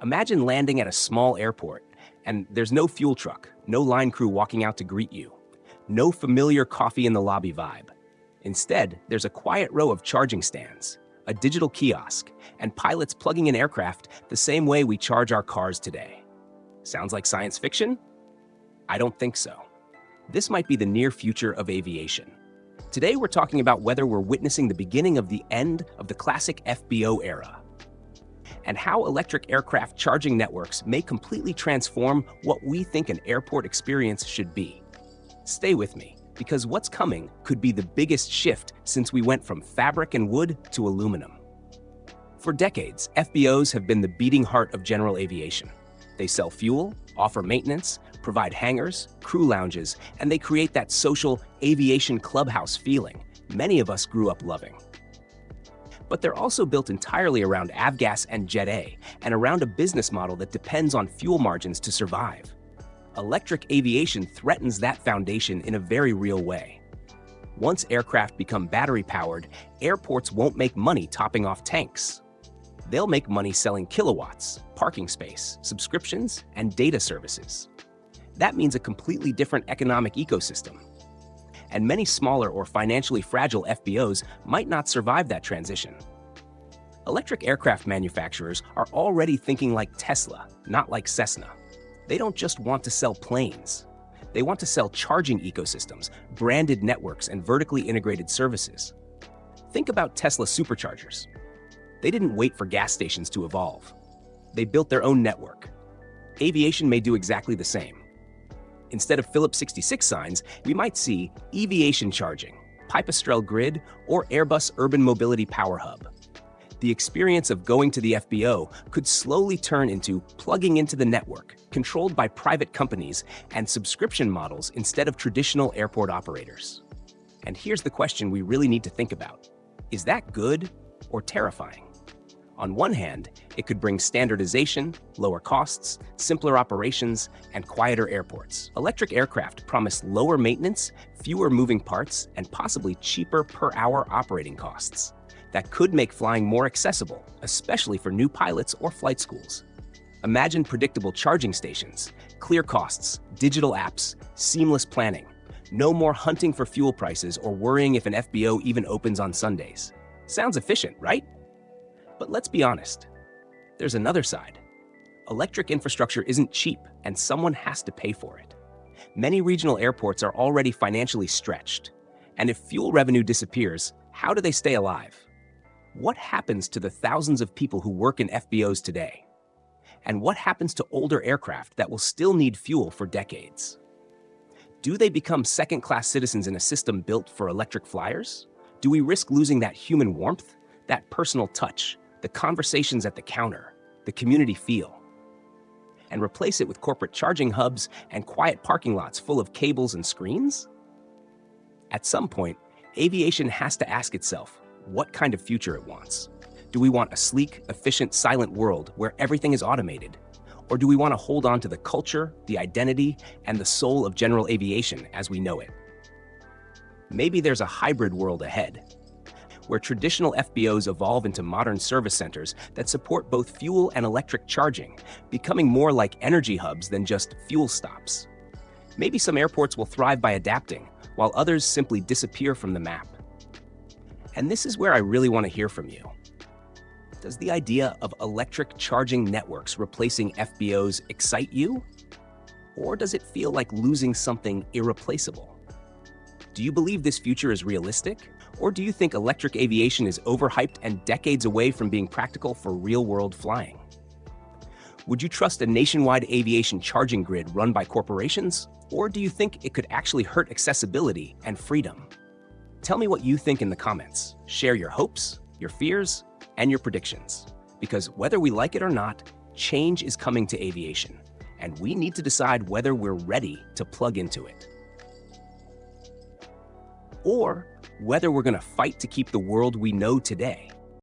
Imagine landing at a small airport, and there's no fuel truck, no line crew walking out to greet you, no familiar coffee in the lobby vibe. Instead, there's a quiet row of charging stands, a digital kiosk, and pilots plugging in aircraft the same way we charge our cars today. Sounds like science fiction? I don't think so. This might be the near future of aviation. Today, we're talking about whether we're witnessing the beginning of the end of the classic FBO era, and how electric aircraft charging networks may completely transform what we think an airport experience should be. Stay with me, because what's coming could be the biggest shift since we went from fabric and wood to aluminum. For decades, FBOs have been the beating heart of general aviation. They sell fuel, offer maintenance, provide hangars, crew lounges, and they create that social aviation clubhouse feeling many of us grew up loving. But they're also built entirely around avgas and Jet A, and around a business model that depends on fuel margins to survive. Electric aviation threatens that foundation in a very real way. Once aircraft become battery-powered, airports won't make money topping off tanks. They'll make money selling kilowatts, parking space, subscriptions, and data services. That means a completely different economic ecosystem. And many smaller or financially fragile FBOs might not survive that transition. Electric aircraft manufacturers are already thinking like Tesla, not like Cessna. They don't just want to sell planes. They want to sell charging ecosystems, branded networks, and vertically integrated services. Think about Tesla superchargers. They didn't wait for gas stations to evolve. They built their own network. Aviation may do exactly the same. Instead of Phillips 66 signs, we might see aviation charging, Pipistrel grid, or Airbus Urban Mobility Power Hub. The experience of going to the FBO could slowly turn into plugging into the network, controlled by private companies and subscription models instead of traditional airport operators. And here's the question we really need to think about. Is that good or terrifying? On one hand, it could bring standardization, lower costs, simpler operations, and quieter airports. Electric aircraft promise lower maintenance, fewer moving parts, and possibly cheaper per-hour operating costs. That could make flying more accessible, especially for new pilots or flight schools. Imagine predictable charging stations, clear costs, digital apps, seamless planning. No more hunting for fuel prices or worrying if an FBO even opens on Sundays. Sounds efficient, right? But let's be honest, there's another side. Electric infrastructure isn't cheap, and someone has to pay for it. Many regional airports are already financially stretched. And if fuel revenue disappears, how do they stay alive? What happens to the thousands of people who work in FBOs today? And what happens to older aircraft that will still need fuel for decades? Do they become second-class citizens in a system built for electric flyers? Do we risk losing that human warmth, that personal touch, the conversations at the counter, the community feel, and replace it with corporate charging hubs and quiet parking lots full of cables and screens? At some point, aviation has to ask itself what kind of future it wants. Do we want a sleek, efficient, silent world where everything is automated? Or do we want to hold on to the culture, the identity, and the soul of general aviation as we know it? Maybe there's a hybrid world ahead, where traditional FBOs evolve into modern service centers that support both fuel and electric charging, becoming more like energy hubs than just fuel stops. Maybe some airports will thrive by adapting, while others simply disappear from the map. And this is where I really want to hear from you. Does the idea of electric charging networks replacing FBOs excite you? Or does it feel like losing something irreplaceable? Do you believe this future is realistic? Or do you think electric aviation is overhyped and decades away from being practical for real-world flying? Would you trust a nationwide aviation charging grid run by corporations? Or do you think it could actually hurt accessibility and freedom? Tell me what you think in the comments. Share your hopes, your fears, and your predictions. Because whether we like it or not, change is coming to aviation, and we need to decide whether we're ready to plug into it. Or whether we're going to fight to keep the world we know today.